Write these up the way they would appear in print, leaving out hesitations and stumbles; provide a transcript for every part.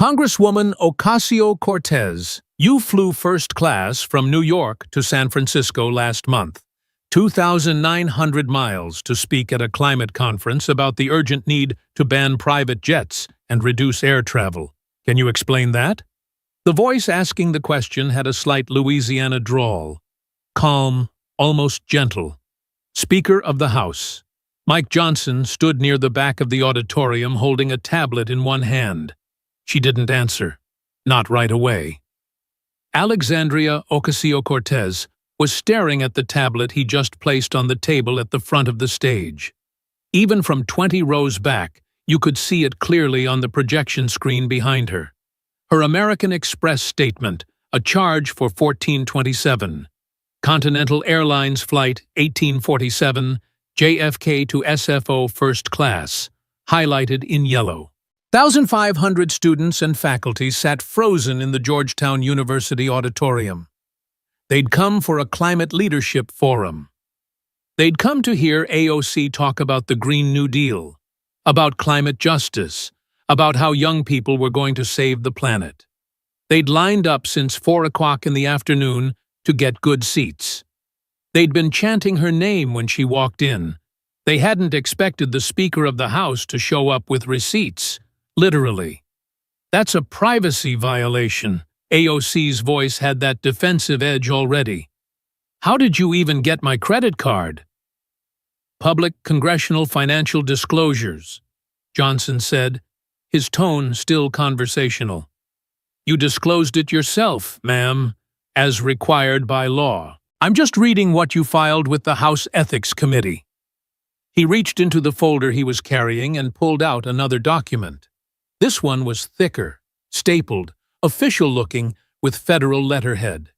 Congresswoman Ocasio-Cortez, you flew first class from New York to San Francisco last month, 2,900 miles to speak at a climate conference about the urgent need to ban private jets and reduce air travel. Can you explain that? The voice asking the question had a slight Louisiana drawl. Calm, almost gentle. Speaker of the House. Mike Johnson stood near the back of the auditorium holding a tablet in one hand. She didn't answer. Not right away. Alexandria Ocasio-Cortez was staring at the tablet he just placed on the table at the front of the stage. Even from 20 rows back, you could see it clearly on the projection screen behind her. Her American Express statement, a charge for 1427. Continental Airlines Flight 1847, JFK to SFO First Class, highlighted in yellow. 1,500 students and faculty sat frozen in the Georgetown University auditorium. They'd come for a climate leadership forum. They'd come to hear AOC talk about the Green New Deal, about climate justice, about how young people were going to save the planet. They'd lined up since 4 o'clock in the afternoon to get good seats. They'd been chanting her name when she walked in. They hadn't expected the Speaker of the House to show up with receipts, literally. That's a privacy violation. AOC's voice had that defensive edge already. How did you even get my credit card? Public congressional financial disclosures, Johnson said, his tone still conversational. You disclosed it yourself, ma'am, as required by law. I'm just reading what you filed with the House Ethics Committee. He reached into the folder he was carrying and pulled out another document. This one was thicker, stapled, official-looking, with federal letterhead.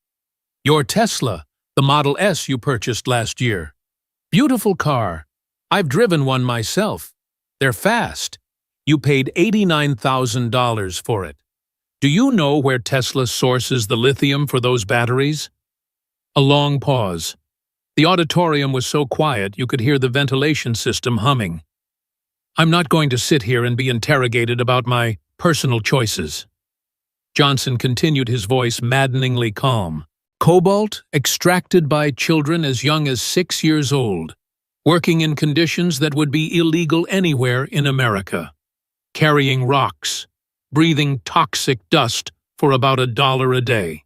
Your Tesla, the Model S you purchased last year. Beautiful car. I've driven one myself. They're fast. You paid $89,000 for it. Do you know where Tesla sources the lithium for those batteries? A long pause. The auditorium was so quiet you could hear the ventilation system humming. I'm not going to sit here and be interrogated about my personal choices. Johnson continued, his voice maddeningly calm. Cobalt extracted by children as young as 6 years old, working in conditions that would be illegal anywhere in America. Carrying rocks, breathing toxic dust for about $1 a day.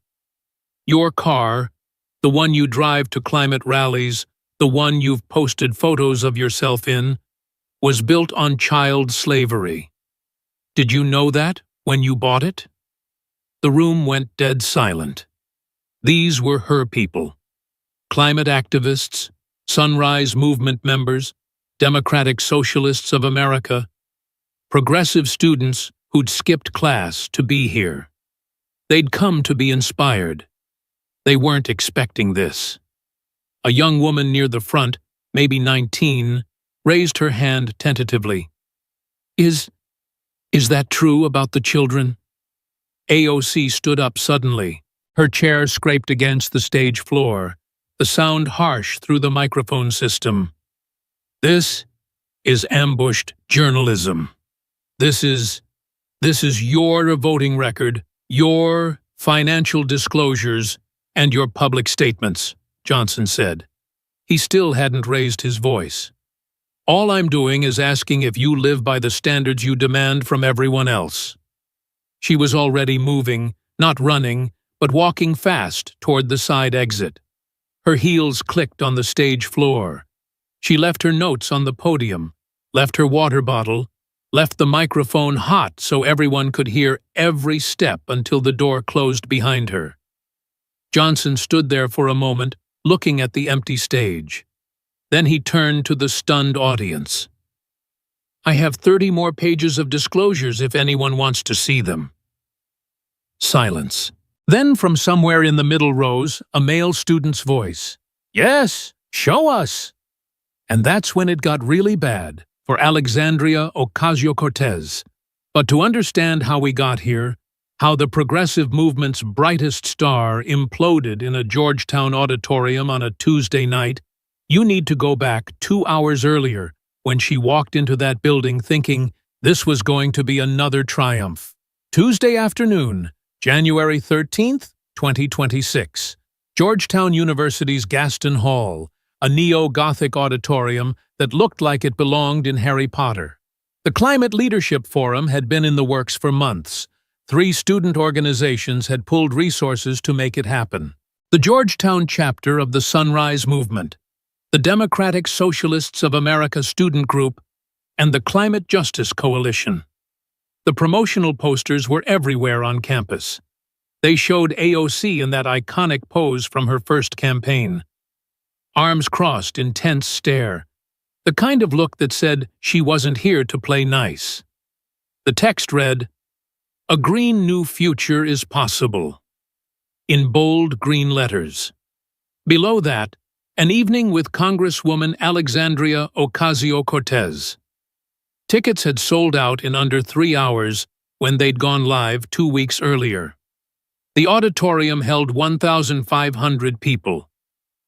Your car, the one you drive to climate rallies, the one you've posted photos of yourself in, was built on child slavery. Did you know that when you bought it? The room went dead silent. These were her people. Climate activists, Sunrise Movement members, Democratic Socialists of America, progressive students who'd skipped class to be here. They'd come to be inspired. They weren't expecting this. A young woman near the front, maybe 19, raised her hand tentatively. Is that true about the children? AOC stood up suddenly. Her chair scraped against the stage floor, the sound harsh through the microphone system. This is ambushed journalism. This is your voting record, your financial disclosures, and your public statements, Johnson said. He still hadn't raised his voice. All I'm doing is asking if you live by the standards you demand from everyone else. She was already moving, not running, but walking fast toward the side exit. Her heels clicked on the stage floor. She left her notes on the podium, left her water bottle, left the microphone hot so everyone could hear every step until the door closed behind her. Johnson stood there for a moment, looking at the empty stage. Then he turned to the stunned audience. I have 30 more pages of disclosures if anyone wants to see them. Silence. Then from somewhere in the middle rows, a male student's voice. Yes, show us. And that's when it got really bad for Alexandria Ocasio-Cortez. But to understand how we got here, how the progressive movement's brightest star imploded in a Georgetown auditorium on a Tuesday night, you need to go back 2 hours earlier when she walked into that building thinking this was going to be another triumph. Tuesday afternoon, January 13th, 2026. Georgetown University's Gaston Hall, a neo-Gothic auditorium that looked like it belonged in Harry Potter. The Climate Leadership Forum had been in the works for months. 3 student organizations had pulled resources to make it happen. The Georgetown chapter of the Sunrise Movement, the Democratic Socialists of America Student Group, and the Climate Justice Coalition. The promotional posters were everywhere on campus. They showed AOC in that iconic pose from her first campaign. Arms crossed in tense stare, the kind of look that said she wasn't here to play nice. The text read, "A green new future is possible," in bold green letters. Below that, an evening with Congresswoman Alexandria Ocasio-Cortez. Tickets had sold out in under 3 hours when they'd gone live 2 weeks earlier. The auditorium held 1,500 people.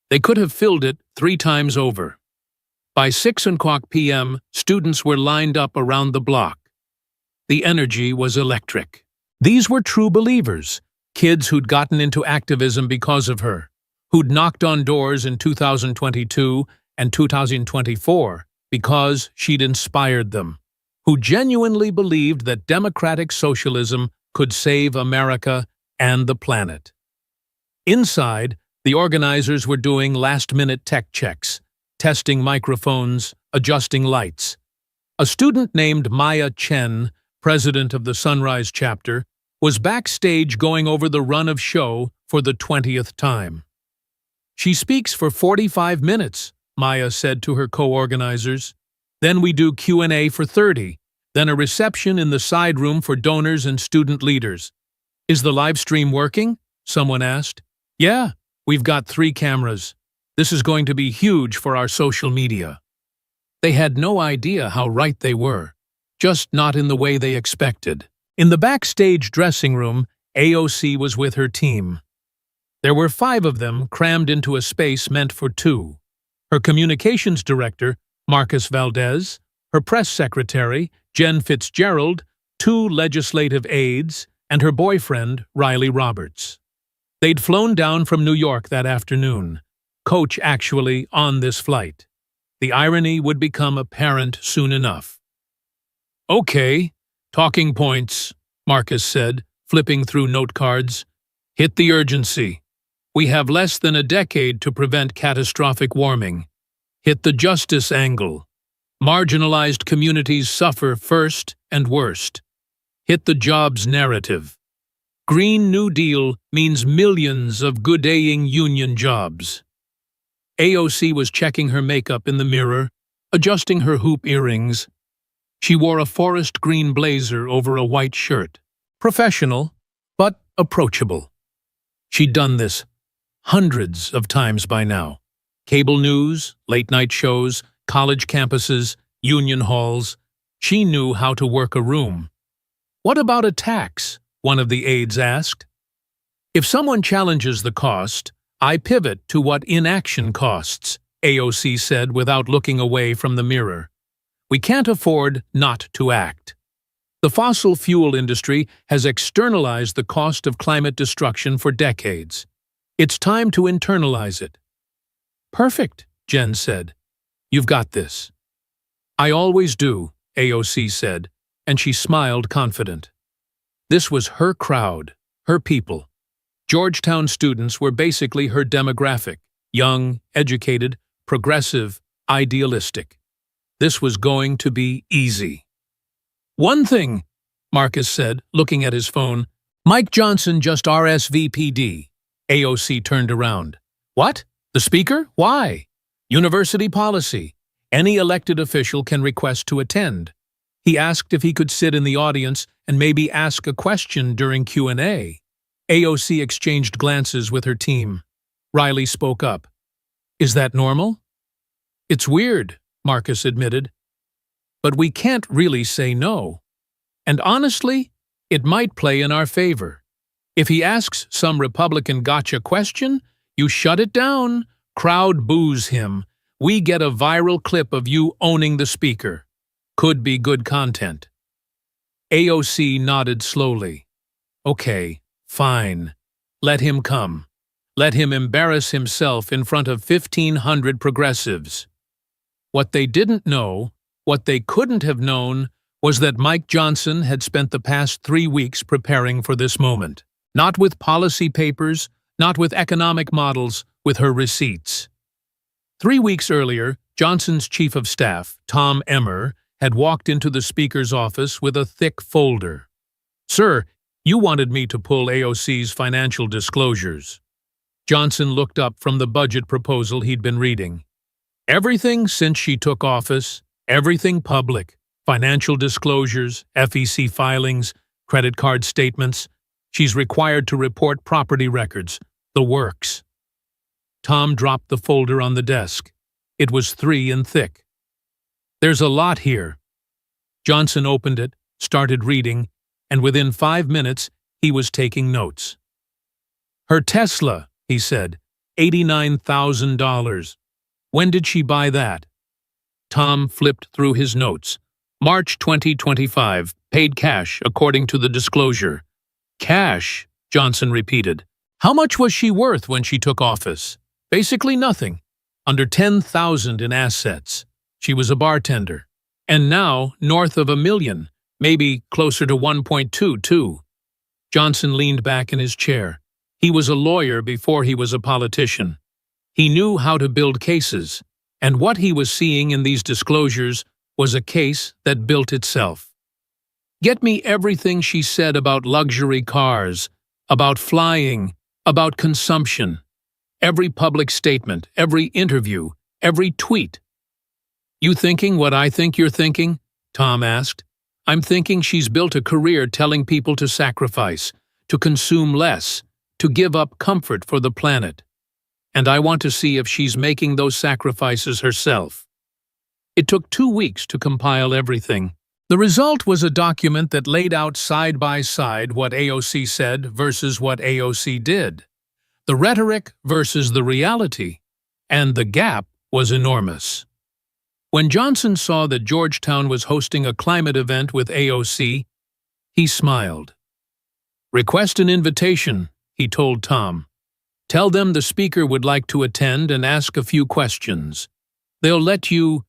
They could have filled it 3 times over. By 6:00 p.m., students were lined up around the block. The energy was electric. These were true believers, kids who'd gotten into activism because of her, who'd knocked on doors in 2022 and 2024 because she'd inspired them, who genuinely believed that democratic socialism could save America and the planet. Inside, the organizers were doing last-minute tech checks, testing microphones, adjusting lights. A student named Maya Chen, president of the Sunrise chapter, was backstage going over the run of show for the 20th time. "She speaks for 45 minutes, Maya said to her co-organizers. "Then we do Q&A for 30, then a reception in the side room for donors and student leaders." "Is the live stream working?" someone asked. "Yeah, we've got 3 cameras. This is going to be huge for our social media." They had no idea how right they were, just not in the way they expected. In the backstage dressing room, AOC was with her team. There were 5 of them crammed into a space meant for 2. Her communications director, Marcus Valdez, her press secretary, Jen Fitzgerald, 2 legislative aides, and her boyfriend, Riley Roberts. They'd flown down from New York that afternoon, Coach actually on this flight. The irony would become apparent soon enough. "Okay, talking points," Marcus said, flipping through note cards. "Hit the urgency. We have less than a decade to prevent catastrophic warming. Hit the justice angle. Marginalized communities suffer first and worst. Hit the jobs narrative. Green New Deal means millions of good-paying union jobs." AOC was checking her makeup in the mirror, adjusting her hoop earrings. She wore a forest green blazer over a white shirt. Professional, but approachable. She'd done this hundreds of times by now. Cable news, late-night shows, college campuses, union halls. She knew how to work a room. "What about a tax?" one of the aides asked. "If someone challenges the cost, I pivot to what inaction costs," AOC said without looking away from the mirror. "We can't afford not to act. The fossil fuel industry has externalized the cost of climate destruction for decades. It's time to internalize it." "Perfect," Jen said. "You've got this." "I always do," AOC said, and she smiled confident. This was her crowd, her people. Georgetown students were basically her demographic: young, educated, progressive, idealistic. This was going to be easy. "One thing," Marcus said, looking at his phone. "Mike Johnson just RSVP'd." AOC turned around. "What? The speaker? Why?" "University policy. Any elected official can request to attend." He asked if he could sit in the audience and maybe ask a question during Q&A. AOC exchanged glances with her team. Riley spoke up. "Is that normal?" "It's weird," Marcus admitted. "But we can't really say no. And honestly, it might play in our favor. If he asks some Republican gotcha question, you shut it down, crowd boos him. We get a viral clip of you owning the speaker. Could be good content." AOC nodded slowly. Okay, fine. Let him come. Let him embarrass himself in front of 1,500 progressives. What they didn't know, what they couldn't have known, was that Mike Johnson had spent the past 3 weeks preparing for this moment. Not with policy papers, not with economic models, with her receipts. 3 weeks earlier, Johnson's chief of staff, Tom Emmer, had walked into the speaker's office with a thick folder. "Sir, you wanted me to pull AOC's financial disclosures." Johnson looked up from the budget proposal he'd been reading. "Everything since she took office, everything public, financial disclosures, FEC filings, credit card statements. She's required to report property records, the works." Tom dropped the folder on the desk. It was 3 and thick. "There's a lot here." Johnson opened it, started reading, and within 5 minutes he was taking notes. "Her Tesla," he said, $89,000. "When did she buy that?" Tom flipped through his notes. "March 2025, paid cash according to the disclosure." "Cash," Johnson repeated. "How much was she worth when she took office?" "Basically nothing. Under 10,000 in assets. She was a bartender. And now north of $1 million, maybe closer to 1.2 too." Johnson leaned back in his chair. He was a lawyer before he was a politician. He knew how to build cases, and what he was seeing in these disclosures was a case that built itself. "Get me everything she said about luxury cars, about flying, about consumption. Every public statement, every interview, every tweet." "You thinking what I think you're thinking?" Tom asked. "I'm thinking she's built a career telling people to sacrifice, to consume less, to give up comfort for the planet. And I want to see if she's making those sacrifices herself." It took 2 weeks to compile everything. The result was a document that laid out side by side what AOC said versus what AOC did. The rhetoric versus the reality, and the gap was enormous. When Johnson saw that Georgetown was hosting a climate event with AOC, he smiled. "Request an invitation," he told Tom. "Tell them the speaker would like to attend and ask a few questions. They'll let you.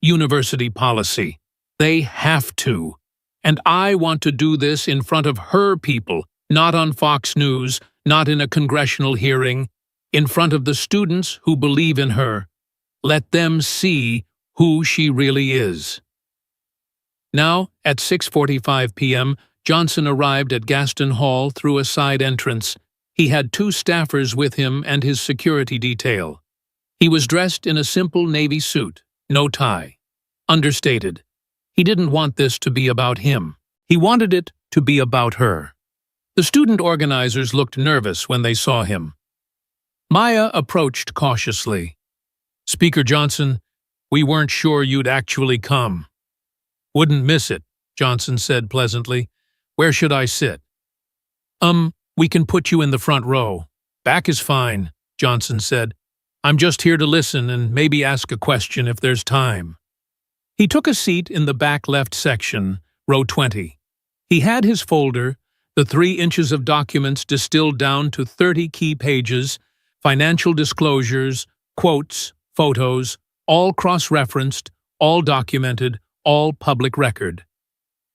University policy. They have to. And I want to do this in front of her people, not on Fox News, not in a congressional hearing, in front of the students who believe in her. Let them see who she really is." Now, at 6:45 p.m., Johnson arrived at Gaston Hall through a side entrance. He had 2 staffers with him and his security detail. He was dressed in a simple navy suit, no tie. Understated. He didn't want this to be about him. He wanted it to be about her. The student organizers looked nervous when they saw him. Maya approached cautiously. "Speaker Johnson, we weren't sure you'd actually come." "Wouldn't miss it," Johnson said pleasantly. "Where should I sit?" We can put you in the front row." "Back is fine," Johnson said. "I'm just here to listen and maybe ask a question if there's time." He took a seat in the back left section, row 20. He had his folder, the 3 inches of documents distilled down to 30 key pages, financial disclosures, quotes, photos, all cross-referenced, all documented, all public record.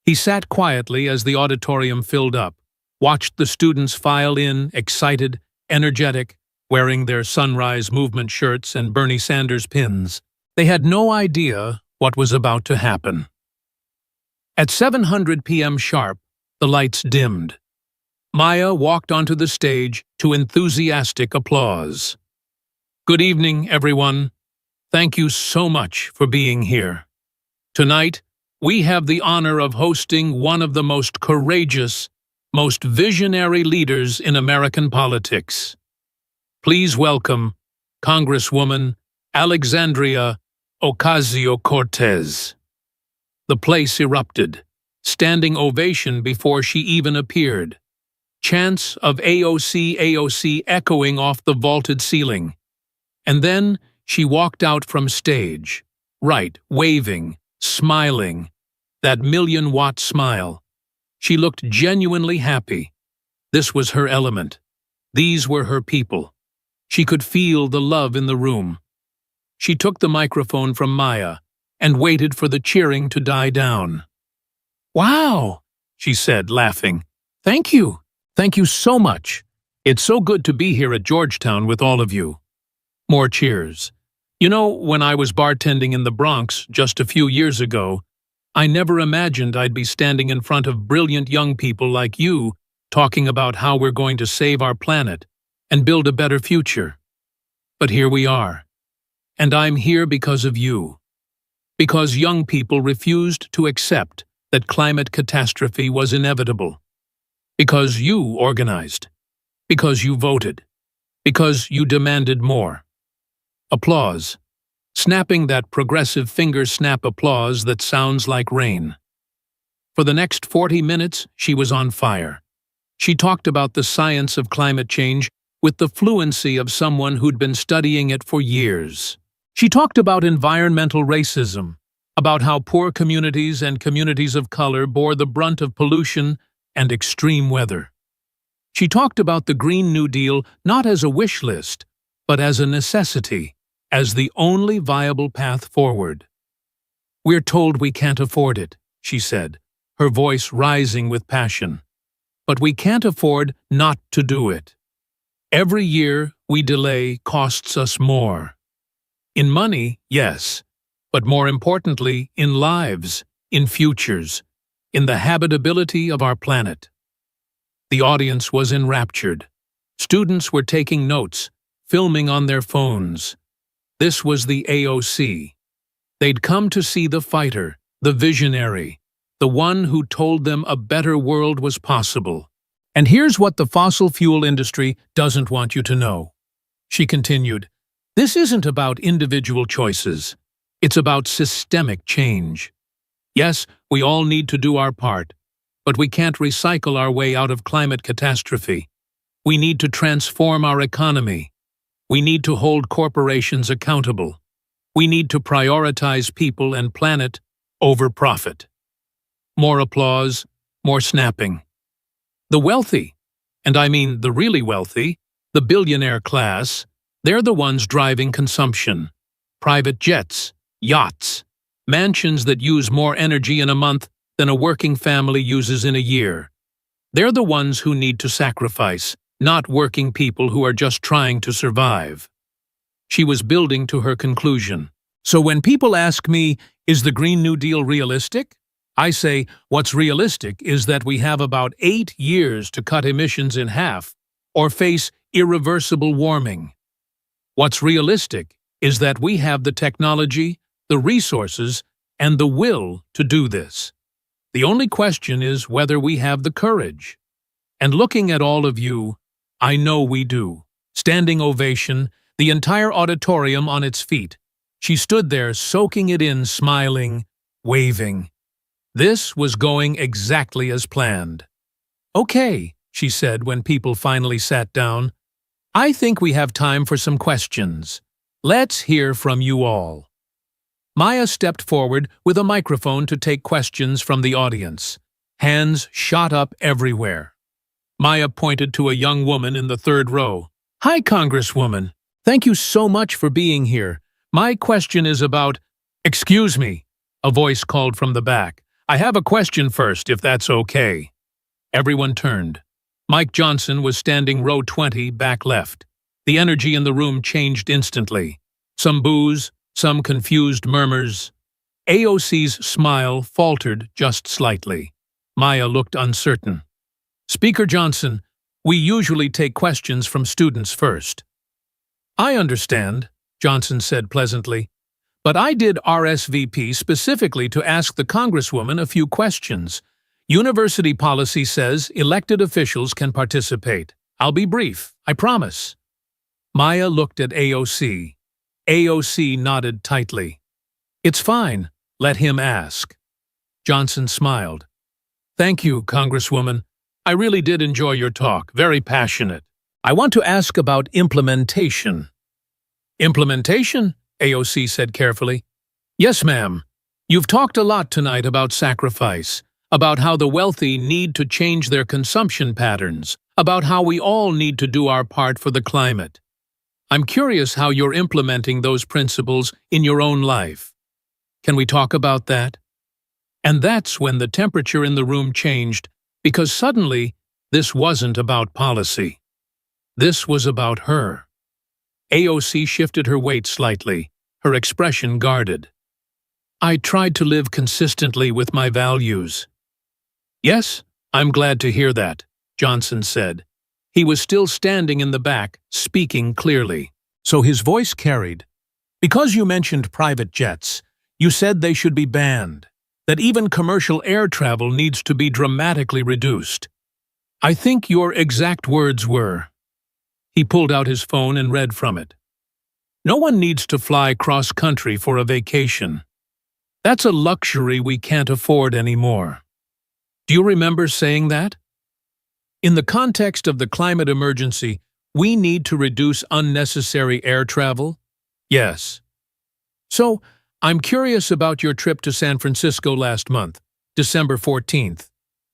He sat quietly as the auditorium filled up, watched the students file in, excited, energetic, wearing their Sunrise Movement shirts and Bernie Sanders pins. They had no idea what was about to happen. At 7:00 p.m. sharp, the lights dimmed. Maya walked onto the stage to enthusiastic applause. "Good evening, everyone. Thank you so much for being here. Tonight, we have the honor of hosting one of the most courageous, most visionary leaders in American politics. Please welcome Congresswoman Alexandria Ocasio-Cortez." The place erupted, standing ovation before she even appeared. Chants of AOC, AOC echoing off the vaulted ceiling. And then she walked out from stage, right, waving, smiling, that million-watt smile. She looked genuinely happy, This was her element. These were her people. She could feel the love in the room. She took the microphone from Maya and waited for the cheering to die down. "Wow," she said, laughing. "Thank you. Thank you so much. It's so good to be here at Georgetown with all of you." More cheers. You know, when I was bartending in the Bronx just a few years ago, I never imagined I'd be standing in front of brilliant young people like you talking about how we're going to save our planet and build a better future. But here we are. And I'm here because of you. Because young people refused to accept that climate catastrophe was inevitable. Because you organized. Because you voted. Because you demanded more. Applause. Snapping that progressive finger snap applause that sounds like rain. For the next 40 minutes, she was on fire. She talked about the science of climate change with the fluency of someone who'd been studying it for years. She talked about environmental racism, about how poor communities and communities of color bore the brunt of pollution and extreme weather. She talked about the Green New Deal not as a wish list, but as a necessity, as the only viable path forward. "We're told we can't afford it," she said, her voice rising with passion. "But we can't afford not to do it. Every year we delay costs us more. In money, yes, but more importantly, in lives, in futures, in the habitability of our planet." The audience was enraptured. Students were taking notes, filming on their phones. This was the AOC. They'd come to see the fighter, the visionary, the one who told them a better world was possible. "And here's what the fossil fuel industry doesn't want you to know," she continued. "This isn't about individual choices. It's about systemic change. Yes, we all need to do our part, but we can't recycle our way out of climate catastrophe. We need to transform our economy. We need to hold corporations accountable. We need to prioritize people and planet over profit." More applause, more snapping. The wealthy, and I mean the really wealthy, the billionaire class, they're the ones driving consumption. Private jets, yachts, mansions that use more energy in a month than a working family uses in a year. They're the ones who need to sacrifice, not working people who are just trying to survive. She was building to her conclusion. So when people ask me, is the Green New Deal realistic? I say, what's realistic is that we have about 8 years to cut emissions in half or face irreversible warming. What's realistic is that we have the technology, the resources, and the will to do this. The only question is whether we have the courage. And looking at all of you, I know we do. Standing ovation, the entire auditorium on its feet. She stood there soaking it in, smiling, waving. This was going exactly as planned. "Okay," she said when people finally sat down. "I think we have time for some questions. Let's hear from you all." Maya stepped forward with a microphone to take questions from the audience. Hands shot up everywhere. Maya pointed to a young woman in the third row. "Hi, Congresswoman. Thank you so much for being here. My question is about—" "Excuse me," a voice called from the back. "I have a question first, if that's okay." Everyone turned. Mike Johnson was standing row 20, back left. The energy in the room changed instantly. Some boos, some confused murmurs. AOC's smile faltered just slightly. Maya looked uncertain. "Speaker Johnson, we usually take questions from students first." "I understand," Johnson said pleasantly. "But I did RSVP specifically to ask the Congresswoman a few questions. University policy says elected officials can participate. I'll be brief, I promise." Maya looked at AOC. AOC nodded tightly. "It's fine. Let him ask." Johnson smiled. "Thank you, Congresswoman. I really did enjoy your talk. Very passionate. I want to ask about implementation." "Implementation?" AOC said carefully. "Yes, ma'am. You've talked a lot tonight about sacrifice, about how the wealthy need to change their consumption patterns, about how we all need to do our part for the climate. I'm curious how you're implementing those principles in your own life. Can we talk about that? And that's when the temperature in the room changed, because suddenly, this wasn't about policy. This was about her. AOC shifted her weight slightly, her expression guarded. I tried to live consistently with my values. Yes, I'm glad to hear that, Johnson said. He was still standing in the back, speaking clearly. So his voice carried. Because you mentioned private jets, you said they should be banned, that even commercial air travel needs to be dramatically reduced. I think your exact words were. He pulled out his phone and read from it. No one needs to fly cross-country for a vacation. That's a luxury we can't afford anymore. Do you remember saying that? In the context of the climate emergency, we need to reduce unnecessary air travel? Yes. So, I'm curious about your trip to San Francisco last month, December 14th.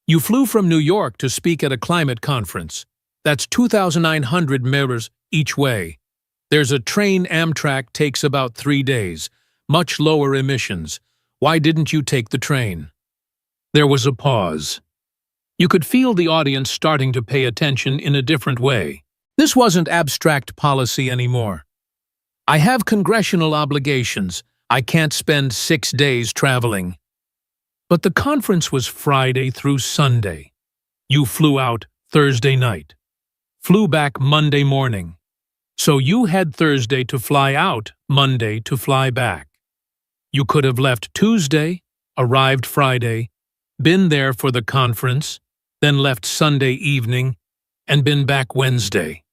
You flew from New York to speak at a climate conference. That's 2,900 miles each way. There's a train Amtrak takes about 3 days, much lower emissions. Why didn't you take the train? There was a pause. You could feel the audience starting to pay attention in a different way. This wasn't abstract policy anymore. I have congressional obligations. I can't spend 6 days traveling. But the conference was Friday through Sunday. You flew out Thursday night. Flew back Monday morning. So you had Thursday to fly out, Monday to fly back. You could have left Tuesday, arrived Friday, been there for the conference, then left Sunday evening, and been back Wednesday.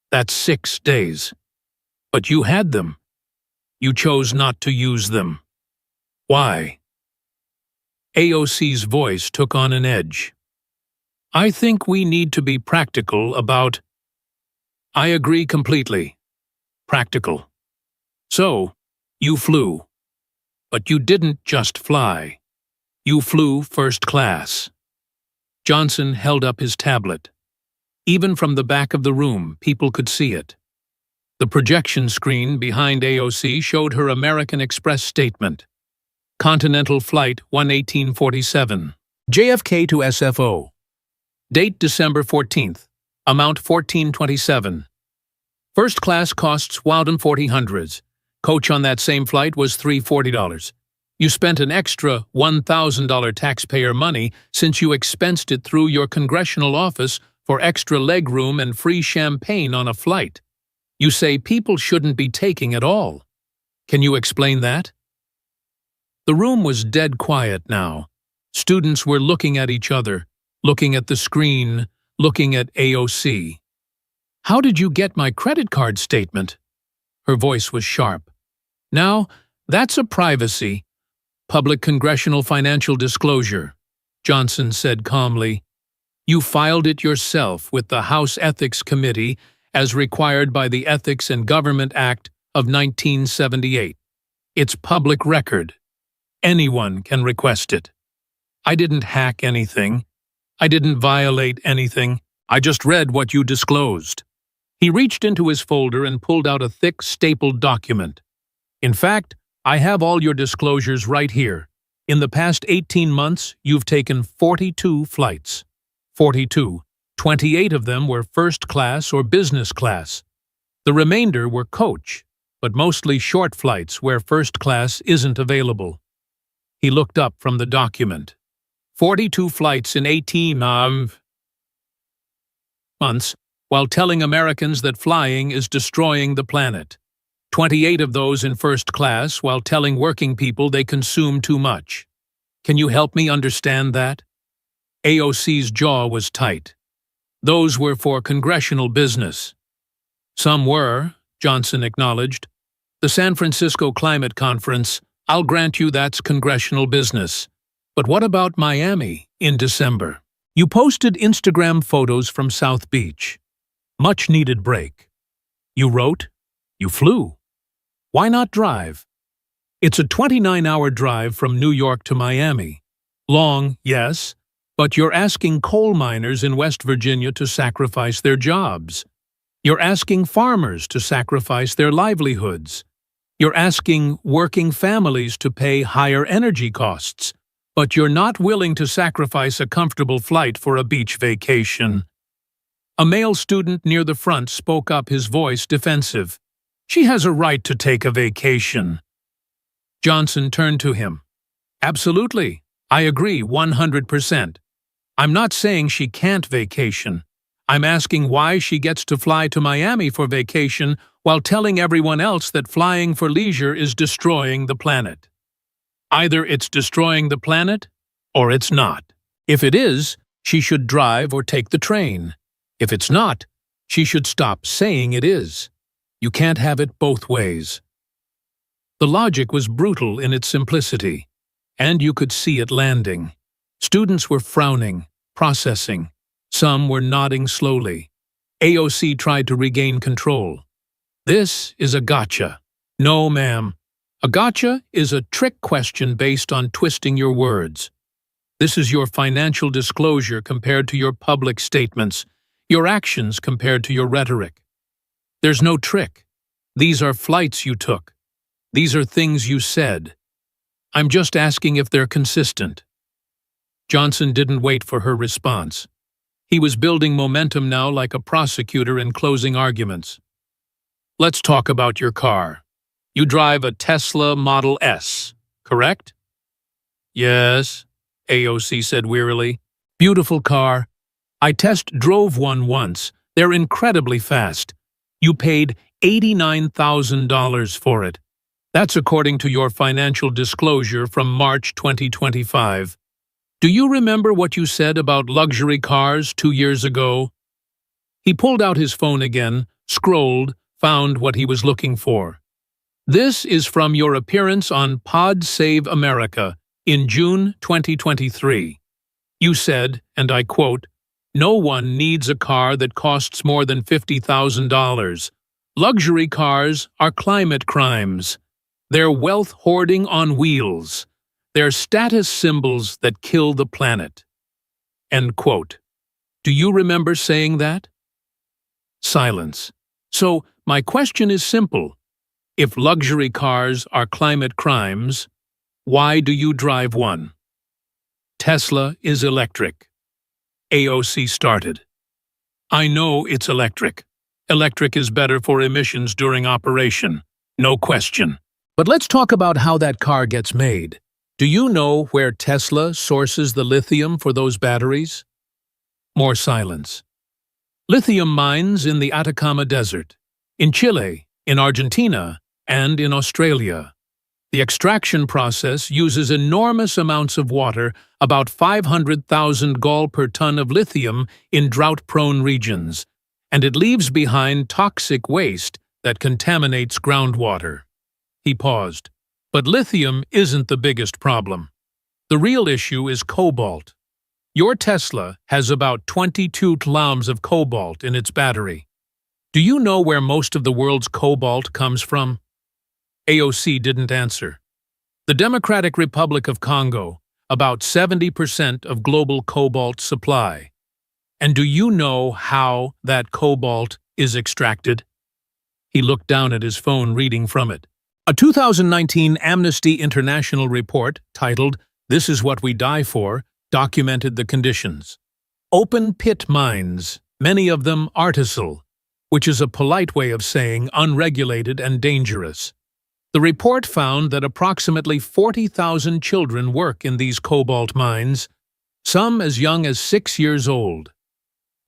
That's 6 days. But you had them. You chose not to use them. Why? AOC's voice took on an edge. I think we need to be practical about. I agree completely. Practical. So, you flew. But you didn't just fly. You flew first class. Johnson held up his tablet. Even from the back of the room, people could see it. The projection screen behind AOC showed her American Express statement. Continental Flight 11847. JFK to SFO. Date December 14th. Amount $14.27. First class costs Wildem 4000s. Coach on that same flight was $340. You spent an extra $1,000 taxpayer money since you expensed it through your congressional office for extra legroom and free champagne on a flight. You say people shouldn't be taking it all. Can you explain that? The room was dead quiet now. Students were looking at each other, looking at the screen, looking at AOC. How did you get my credit card statement? Her voice was sharp. Now, that's a privacy. Public congressional financial disclosure, Johnson said calmly. You filed it yourself with the House Ethics Committee as required by the Ethics and Government Act of 1978. It's public record. Anyone can request it. I didn't hack anything. I didn't violate anything. I just read what you disclosed. He reached into his folder and pulled out a thick, stapled document. In fact, I have all your disclosures right here. In the past 18 months, you've taken 42 flights. 42. 28 of them were first class or business class. The remainder were coach, but mostly short flights where first class isn't available. He looked up from the document. 42 flights in 18 months, while telling Americans that flying is destroying the planet. 28 of those in first class while telling working people they consume too much. Can you help me understand that? AOC's jaw was tight. Those were for congressional business. Some were, Johnson acknowledged. The San Francisco Climate Conference, I'll grant you that's congressional business. But what about Miami in December? You posted Instagram photos from South Beach. Much-needed break. You wrote, you flew. Why not drive? It's a 29-hour drive from New York to Miami. Long, yes, but you're asking coal miners in West Virginia to sacrifice their jobs. You're asking farmers to sacrifice their livelihoods. You're asking working families to pay higher energy costs, but you're not willing to sacrifice a comfortable flight for a beach vacation. A male student near the front spoke up, his voice defensive. She has a right to take a vacation. Johnson turned to him. Absolutely. I agree 100%. I'm not saying she can't vacation. I'm asking why she gets to fly to Miami for vacation while telling everyone else that flying for leisure is destroying the planet. Either it's destroying the planet, or it's not. If it is, she should drive or take the train. If it's not, she should stop saying it is. You can't have it both ways. The logic was brutal in its simplicity, and you could see it landing. Students were frowning, processing. Some were nodding slowly. AOC tried to regain control. This is a gotcha. No, ma'am. A gotcha is a trick question based on twisting your words. This is your financial disclosure compared to your public statements, your actions compared to your rhetoric. There's no trick. These are flights you took. These are things you said. I'm just asking if they're consistent. Johnson didn't wait for her response. He was building momentum now like a prosecutor in closing arguments. Let's talk about your car. You drive a Tesla Model S, correct? Yes, AOC said wearily. Beautiful car. I test drove one once. They're incredibly fast. You paid $89,000 for it. That's according to your financial disclosure from March 2025. Do you remember what you said about luxury cars 2 years ago? He pulled out his phone again, scrolled, found what he was looking for. This is from your appearance on Pod Save America in June 2023. You said, and I quote, "No one needs a car that costs more than $50,000. Luxury cars are climate crimes. They're wealth hoarding on wheels. They're status symbols that kill the planet." End quote. Do you remember saying that? Silence. So, my question is simple. If luxury cars are climate crimes, why do you drive one? Tesla is electric. AOC started. I know it's electric. Electric is better for emissions during operation, no question. But let's talk about how that car gets made. Do you know where Tesla sources the lithium for those batteries? More silence. Lithium mines in the Atacama Desert, in Chile, in Argentina, and in Australia. The extraction process uses enormous amounts of water, about 500,000 gall per ton of lithium in drought-prone regions, and it leaves behind toxic waste that contaminates groundwater. He paused. But lithium isn't the biggest problem. The real issue is cobalt. Your Tesla has about 22 kilometers of cobalt in its battery. Do you know where most of the world's cobalt comes from? AOC didn't answer. The Democratic Republic of Congo, about 70% of global cobalt supply. And do you know how that cobalt is extracted? He looked down at his phone, reading from it. A 2019 Amnesty International report titled "This is What We Die For" documented the conditions. Open pit mines, many of them artisanal, which is a polite way of saying unregulated and dangerous. The report found that approximately 40,000 children work in these cobalt mines, some as young as 6 years old.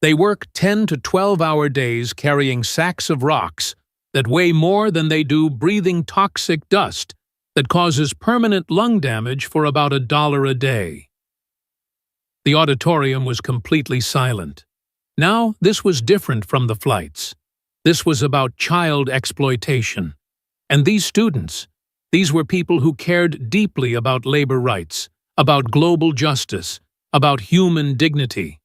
They work 10 to 12-hour days carrying sacks of rocks that weigh more than they do breathing toxic dust that causes permanent lung damage for about $1 a day. The auditorium was completely silent. Now, this was different from the flights. This was about child exploitation. And these students, these were people who cared deeply about labor rights, about global justice, about human dignity.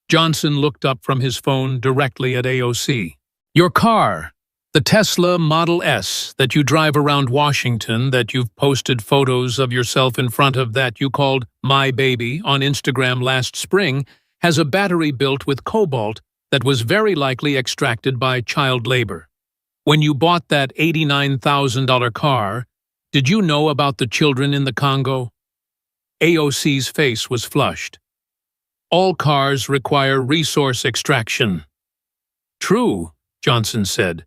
Johnson looked up from his phone directly at AOC. Your car. The Tesla Model S that you drive around Washington, that you've posted photos of yourself in front of, that you called My Baby on Instagram last spring, has a battery built with cobalt that was very likely extracted by child labor. When you bought that $89,000 car, did you know about the children in the Congo? AOC's face was flushed. All cars require resource extraction. True, Johnson said.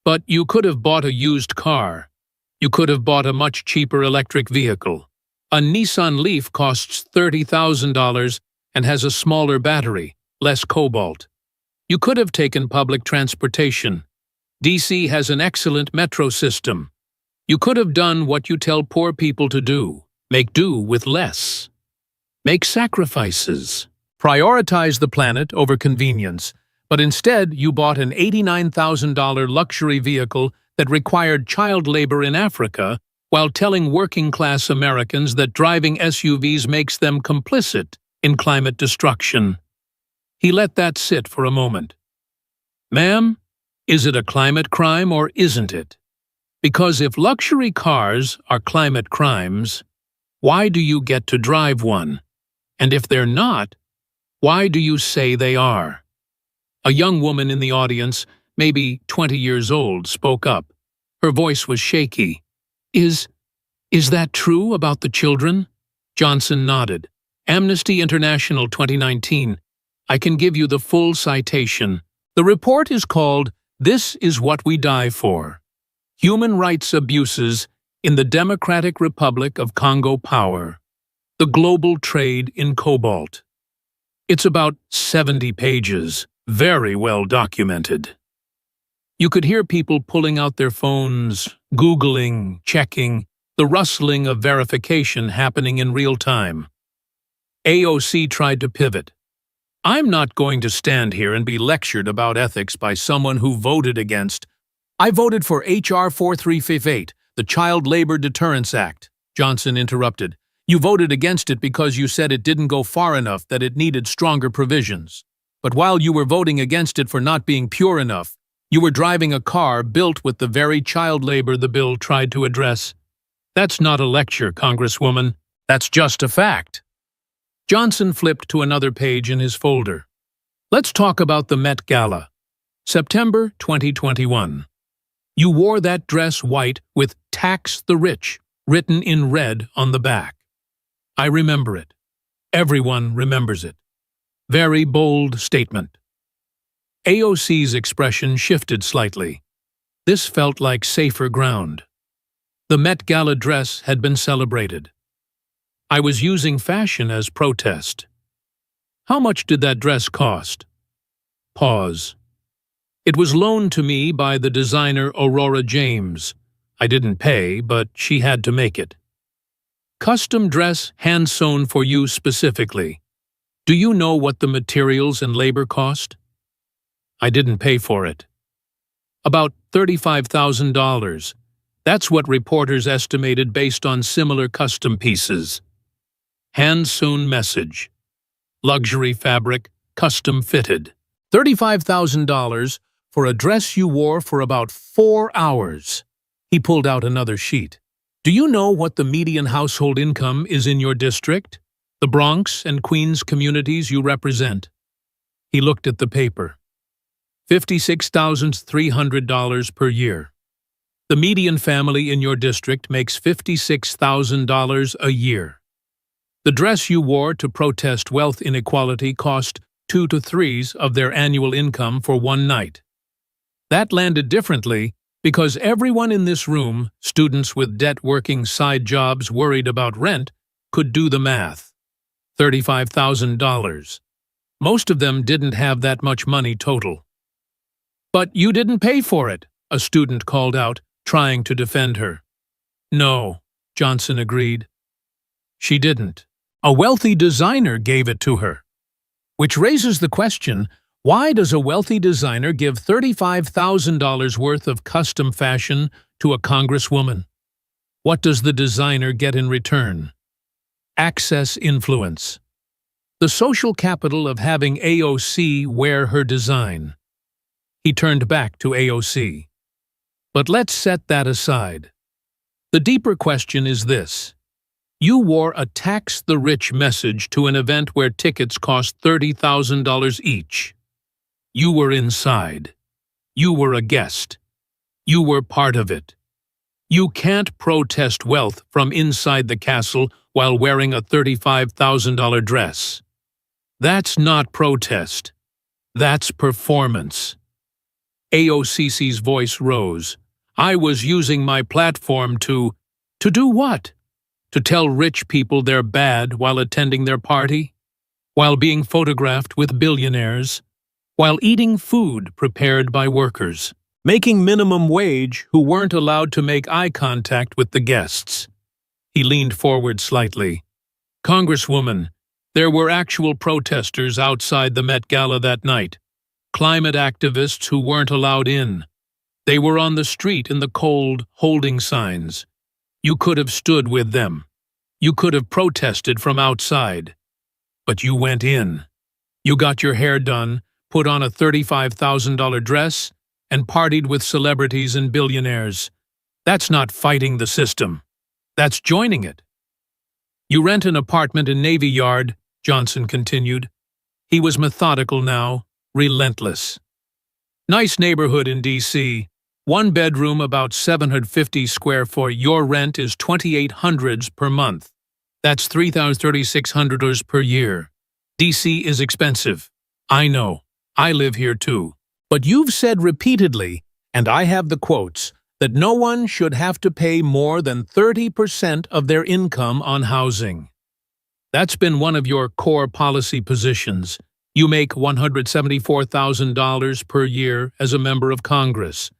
But you could have bought a used car. You could have bought a much cheaper electric vehicle. A Nissan Leaf costs $30,000 and has a smaller battery, less cobalt. You could have taken public transportation. DC has an excellent metro system. You could have done what you tell poor people to do. Make do with less. Make sacrifices. Prioritize the planet over convenience. But instead, you bought an $89,000 luxury vehicle that required child labor in Africa while telling working-class Americans that driving SUVs makes them complicit in climate destruction. He let that sit for a moment. Ma'am, is it a climate crime or isn't it? Because if luxury cars are climate crimes, why do you get to drive one? And if they're not, why do you say they are? A young woman in the audience, maybe 20 years old, spoke up. Her voice was shaky. Is that true about the children? Johnson nodded. Amnesty International 2019. I can give you the full citation. The report is called "This is What We Die For: Human Rights Abuses in the Democratic Republic of Congo Power. The Global Trade in Cobalt." It's about 70 pages. Very well documented. You could hear people pulling out their phones, Googling, checking, the rustling of verification happening in real time. AOC tried to pivot. I'm not going to stand here and be lectured about ethics by someone who voted against. I voted for H.R. 4358, the Child Labor Deterrence Act, Johnson interrupted. You voted against it because you said it didn't go far enough, that it needed stronger provisions. But while you were voting against it for not being pure enough, you were driving a car built with the very child labor the bill tried to address. That's not a lecture, Congresswoman. That's just a fact. Johnson flipped to another page in his folder. Let's talk about the Met Gala. September 2021. You wore that dress white with "Tax the Rich" written in red on the back. I remember it. Everyone remembers it. Very bold statement. AOC's expression shifted slightly. This felt like safer ground. The Met Gala dress had been celebrated. I was using fashion as protest. How much did that dress cost? Pause. It was loaned to me by the designer Aurora James. I didn't pay, but she had to make it. Custom dress hand-sewn for you specifically. Do you know what the materials and labor cost? I didn't pay for it. About $35,000. That's what reporters estimated based on similar custom pieces. Hand-sewn message. Luxury fabric, custom fitted. $35,000 for a dress you wore for about 4 hours. He pulled out another sheet. Do you know what the median household income is in your district? The Bronx and Queens communities you represent? He looked at the paper. $56,300 per year. The median family in your district makes $56,000 a year. The dress you wore to protest wealth inequality cost 2 to 3s of their annual income for one night. That landed differently because everyone in this room, students with debt working side jobs worried about rent, could do the math. $35,000. Most of them didn't have that much money total. But you didn't pay for it, a student called out, trying to defend her. No, Johnson agreed. She didn't. A wealthy designer gave it to her. Which raises the question, why does a wealthy designer give $35,000 worth of custom fashion to a congresswoman? What does the designer get in return? Access influence. The social capital of having AOC wear her design. He turned back to AOC. But let's set that aside. The deeper question is this. You wore a tax the rich message to an event where tickets cost $30,000 each. You were inside. You were a guest. You were part of it. You can't protest wealth from inside the castle while wearing a $35,000 dress. That's not protest. That's performance. AOC's voice rose. I was using my platform to do what? To tell rich people they're bad while attending their party? While being photographed with billionaires? While eating food prepared by workers? Making minimum wage who weren't allowed to make eye contact with the guests? He leaned forward slightly. Congresswoman, there were actual protesters outside the Met Gala that night. Climate activists who weren't allowed in. They were on the street in the cold, holding signs. You could have stood with them. You could have protested from outside. But you went in. You got your hair done, put on a $35,000 dress, and partied with celebrities and billionaires. That's not fighting the system. That's joining it. You rent an apartment in Navy Yard, Johnson continued. He was methodical now, relentless. Nice neighborhood in D.C. One bedroom, about 750 square foot. Your rent is $2,800 per month. That's $3,600 per year. D.C. is expensive. I know. I live here too. But you've said repeatedly, and I have the quotes, that no one should have to pay more than 30% of their income on housing. That's been one of your core policy positions. You make $174,000 per year as a member of Congress.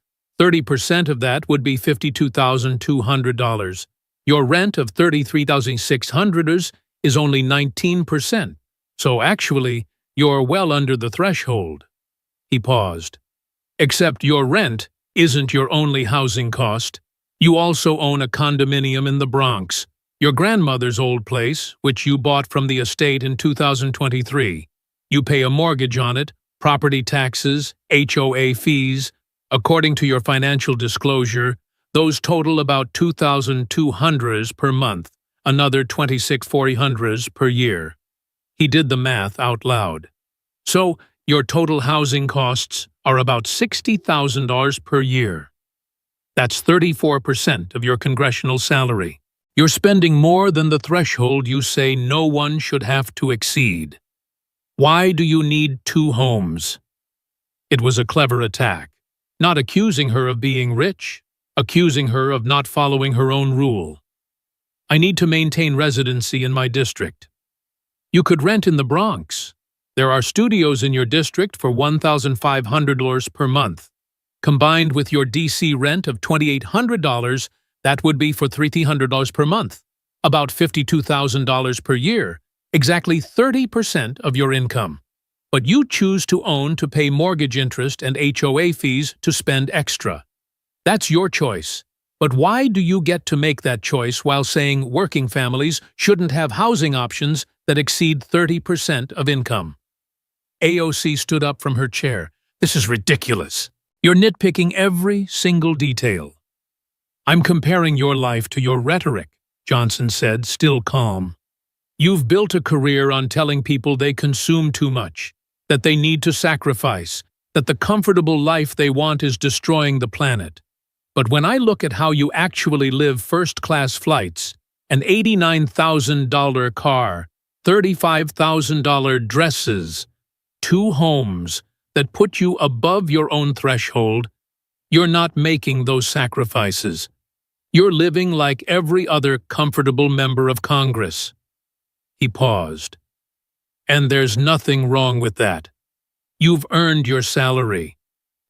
30% of that would be $52,200. Your rent of $33,600 is only 19%, so actually, you're well under the threshold. He paused. Except your rent isn't your only housing cost. You also own a condominium in the Bronx, your grandmother's old place, which you bought from the estate in 2023. You pay a mortgage on it, property taxes, HOA fees. According to your financial disclosure, those total about $2,200 per month, another $2,640 per year. He did the math out loud. So, your total housing costs are about $60,000 per year. That's 34% of your congressional salary. You're spending more than the threshold you say no one should have to exceed. Why do you need 2 homes? It was a clever attack. Not accusing her of being rich, accusing her of not following her own rule. I need to maintain residency in my district. You could rent in the Bronx. There are studios in your district for $1,500 per month. Combined with your D.C. rent of $2,800, that would be for $3,300 per month, about $52,000 per year, exactly 30% of your income. But you choose to own to pay mortgage interest and HOA fees to spend extra. That's your choice. But why do you get to make that choice while saying working families shouldn't have housing options that exceed 30% of income? AOC stood up from her chair. This is ridiculous. You're nitpicking every single detail. I'm comparing your life to your rhetoric, Johnson said, still calm. You've built a career on telling people they consume too much, that they need to sacrifice, that the comfortable life they want is destroying the planet. But when I look at how you actually live first-class flights, an $89,000 car, $35,000 dresses, 2 homes that put you above your own threshold, you're not making those sacrifices. You're living like every other comfortable member of Congress. He paused. And there's nothing wrong with that. You've earned your salary.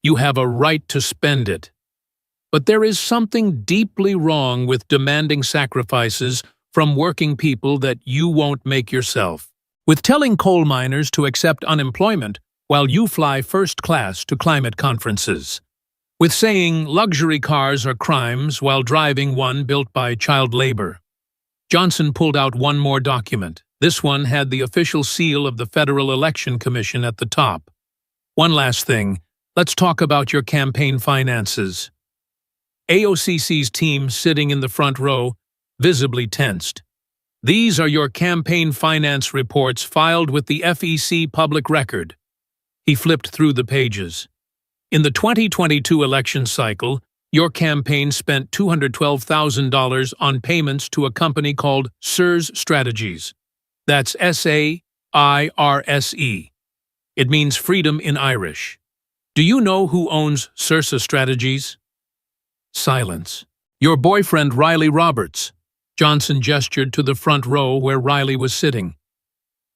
You have a right to spend it. But there is something deeply wrong with demanding sacrifices from working people that you won't make yourself. With telling coal miners to accept unemployment while you fly first class to climate conferences. With saying luxury cars are crimes while driving one built by child labor. Johnson pulled out one more document. This one had the official seal of the Federal Election Commission at the top. One last thing. Let's talk about your campaign finances. AOC's team sitting in the front row, visibly tensed. These are your campaign finance reports filed with the FEC Public Record. He flipped through the pages. In the 2022 election cycle, your campaign spent $212,000 on payments to a company called SIRS Strategies. That's SAIRSE. It means freedom in Irish. Do you know who owns SIRS Strategies? Silence. Your boyfriend Riley Roberts. Johnson gestured to the front row where Riley was sitting.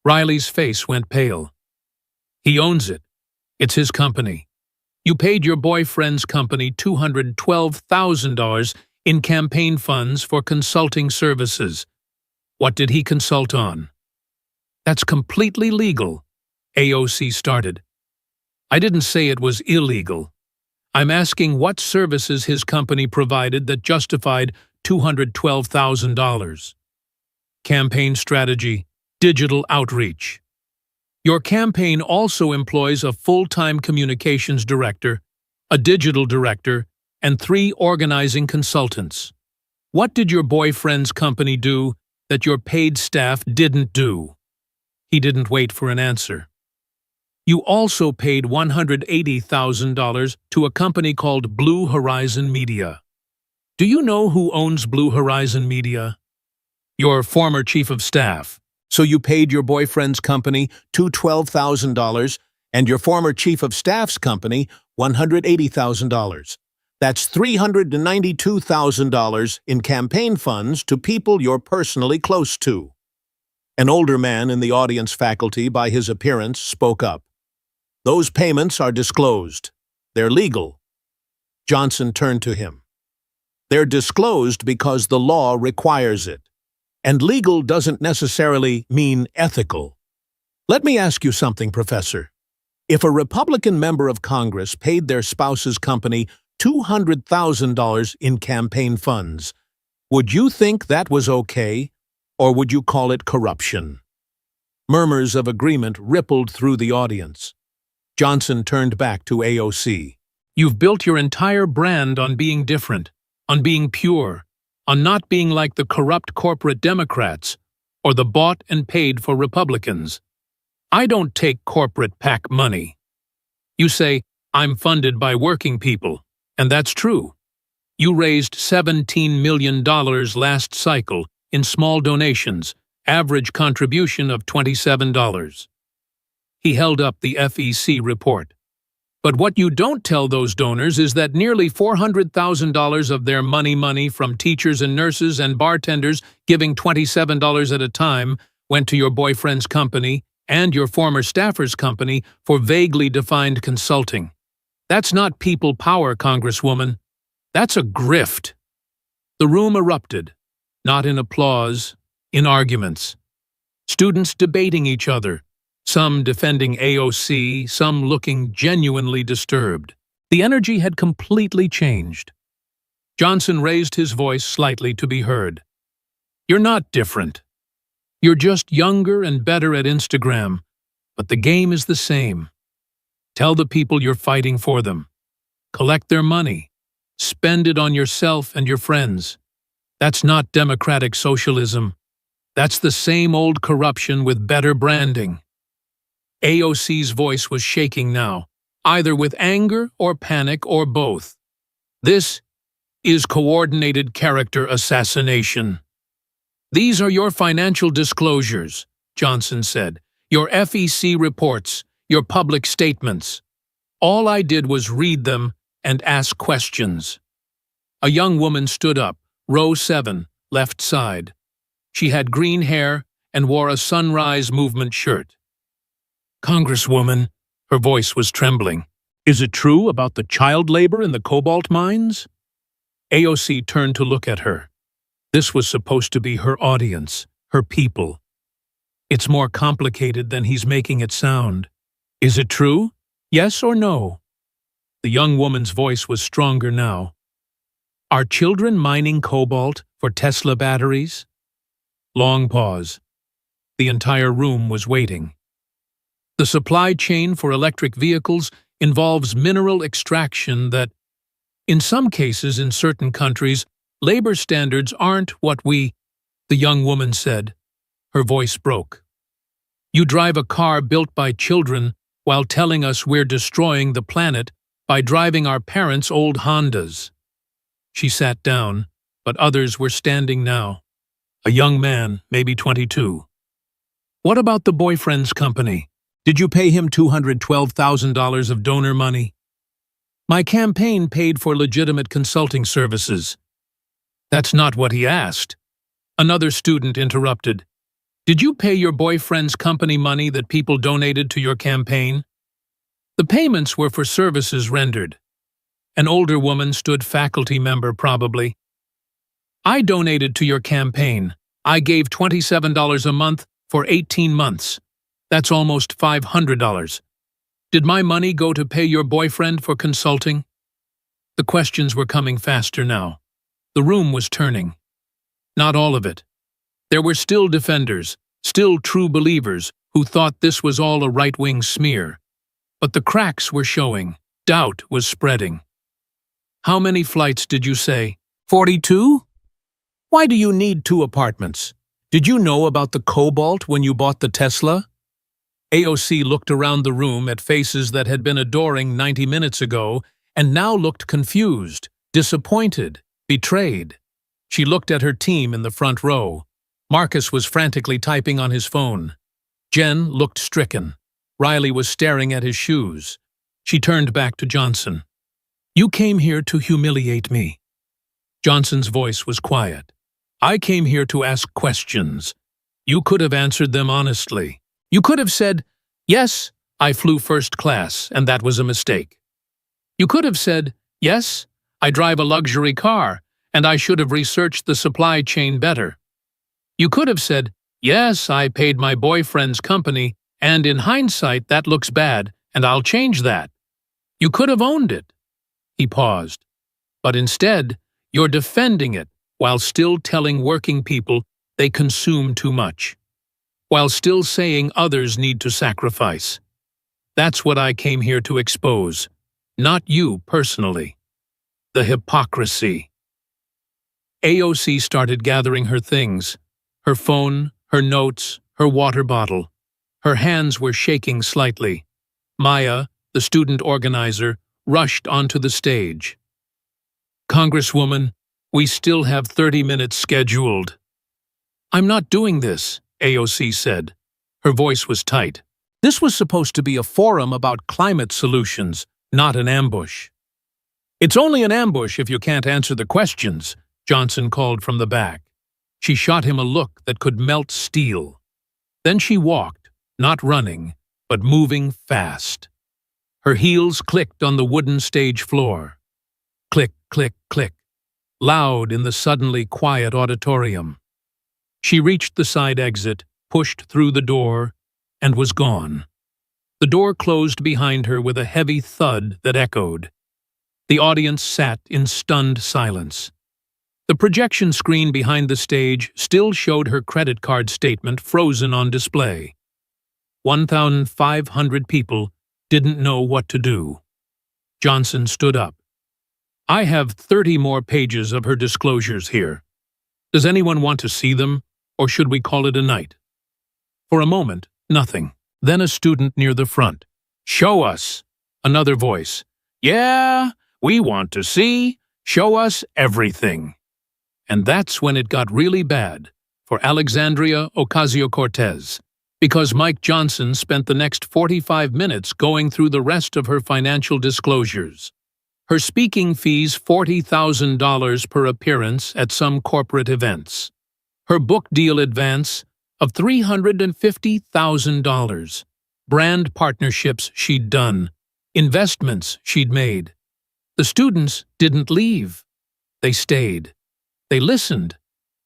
Riley's face went pale. He owns it. It's his company. You paid your boyfriend's company $212,000 in campaign funds for consulting services. What did he consult on? That's completely legal, AOC started. I didn't say it was illegal. I'm asking what services his company provided that justified $212,000. Campaign strategy, digital outreach. Your campaign also employs a full-time communications director, a digital director, and 3 organizing consultants. What did your boyfriend's company do that your paid staff didn't do? He didn't wait for an answer. You also paid $180,000 to a company called Blue Horizon Media. Do you know who owns Blue Horizon Media? Your former chief of staff. So you paid your boyfriend's company $212,000 and your former chief of staff's company $180,000. That's $392,000 in campaign funds to people you're personally close to. An older man in the audience faculty, by his appearance, spoke up. Those payments are disclosed. They're legal. Johnson turned to him. They're disclosed because the law requires it. And legal doesn't necessarily mean ethical. Let me ask you something, Professor. If a Republican member of Congress paid their spouse's company $200,000 in campaign funds, would you think that was okay, or would you call it corruption? Murmurs of agreement rippled through the audience. Johnson turned back to AOC. You've built your entire brand on being different, on being pure, on not being like the corrupt corporate Democrats or the bought and paid for Republicans. I don't take corporate PAC money. You say, I'm funded by working people, and that's true. You raised $17 million last cycle in small donations, average contribution of $27. He held up the FEC report. But what you don't tell those donors is that nearly $400,000 of their money from teachers and nurses and bartenders giving $27 at a time went to your boyfriend's company and your former staffer's company for vaguely defined consulting. That's not people power, Congresswoman. That's a grift. The room erupted, not in applause, in arguments. Students debating each other. Some defending AOC, some looking genuinely disturbed. The energy had completely changed. Johnson raised his voice slightly to be heard. You're not different. You're just younger and better at Instagram, but the game is the same. Tell the people you're fighting for them. Collect their money. Spend it on yourself and your friends. That's not democratic socialism. That's the same old corruption with better branding. AOC's voice was shaking now, either with anger or panic or both. This is coordinated character assassination. These are your financial disclosures, Johnson said, your FEC reports, your public statements. All I did was read them and ask questions. A young woman stood up, row 7, left side. She had green hair and wore a Sunrise Movement shirt. Congresswoman, her voice was trembling. Is it true about the child labor in the cobalt mines? AOC turned to look at her. This was supposed to be her audience, her people. It's more complicated than he's making it sound. Is it true? Yes or no? The young woman's voice was stronger now. Are children mining cobalt for Tesla batteries? Long pause. The entire room was waiting. The supply chain for electric vehicles involves mineral extraction that In some cases, in certain countries, labor standards aren't what the young woman said. Her voice broke. You drive a car built by children while telling us we're destroying the planet by driving our parents' old Hondas. She sat down, but others were standing now. A young man, maybe 22. What about the boyfriend's company? Did you pay him $212,000 of donor money? My campaign paid for legitimate consulting services. That's not what he asked. Another student interrupted. Did you pay your boyfriend's company money that people donated to your campaign? The payments were for services rendered. An older woman stood, faculty member probably. I donated to your campaign. I gave $27 a month for 18 months. That's almost $500. Did my money go to pay your boyfriend for consulting? The questions were coming faster now. The room was turning. Not all of it. There were still defenders, still true believers who thought this was all a right-wing smear. But the cracks were showing. Doubt was spreading. How many flights did you say? 42? Why do you need 2 apartments? Did you know about the cobalt when you bought the Tesla? AOC looked around the room at faces that had been adoring 90 minutes ago and now looked confused, disappointed, betrayed. She looked at her team in the front row. Marcus was frantically typing on his phone. Jen looked stricken. Riley was staring at his shoes. She turned back to Johnson. You came here to humiliate me. Johnson's voice was quiet. I came here to ask questions. You could have answered them honestly. You could have said, yes, I flew first class, and that was a mistake. You could have said, yes, I drive a luxury car, and I should have researched the supply chain better. You could have said, yes, I paid my boyfriend's company, and in hindsight that looks bad, and I'll change that. You could have owned it. He paused. But instead, you're defending it while still telling working people they consume too much, while still saying others need to sacrifice. That's what I came here to expose, not you personally. The hypocrisy. AOC started gathering her things, her phone, her notes, her water bottle. Her hands were shaking slightly. Maya, the student organizer, rushed onto the stage. Congresswoman, we still have 30 minutes scheduled. I'm not doing this, AOC said. Her voice was tight. This was supposed to be a forum about climate solutions, not an ambush. It's only an ambush if you can't answer the questions, Johnson called from the back. She shot him a look that could melt steel. Then she walked, not running, but moving fast. Her heels clicked on the wooden stage floor. Click, click, click, loud in the suddenly quiet auditorium. She reached the side exit, pushed through the door, and was gone. The door closed behind her with a heavy thud that echoed. The audience sat in stunned silence. The projection screen behind the stage still showed her credit card statement frozen on display. 1,500 people didn't know what to do. Johnson stood up. I have 30 more pages of her disclosures here. Does anyone want to see them, or should we call it a night? For a moment, nothing. Then a student near the front. Show us. Another voice. Yeah, we want to see. Show us everything. And that's when it got really bad for Alexandria Ocasio-Cortez, because Mike Johnson spent the next 45 minutes going through the rest of her financial disclosures. Her speaking fees $40,000 per appearance at some corporate events. Her book deal advance of $350,000. Brand partnerships she'd done. Investments she'd made. The students didn't leave. They stayed. They listened.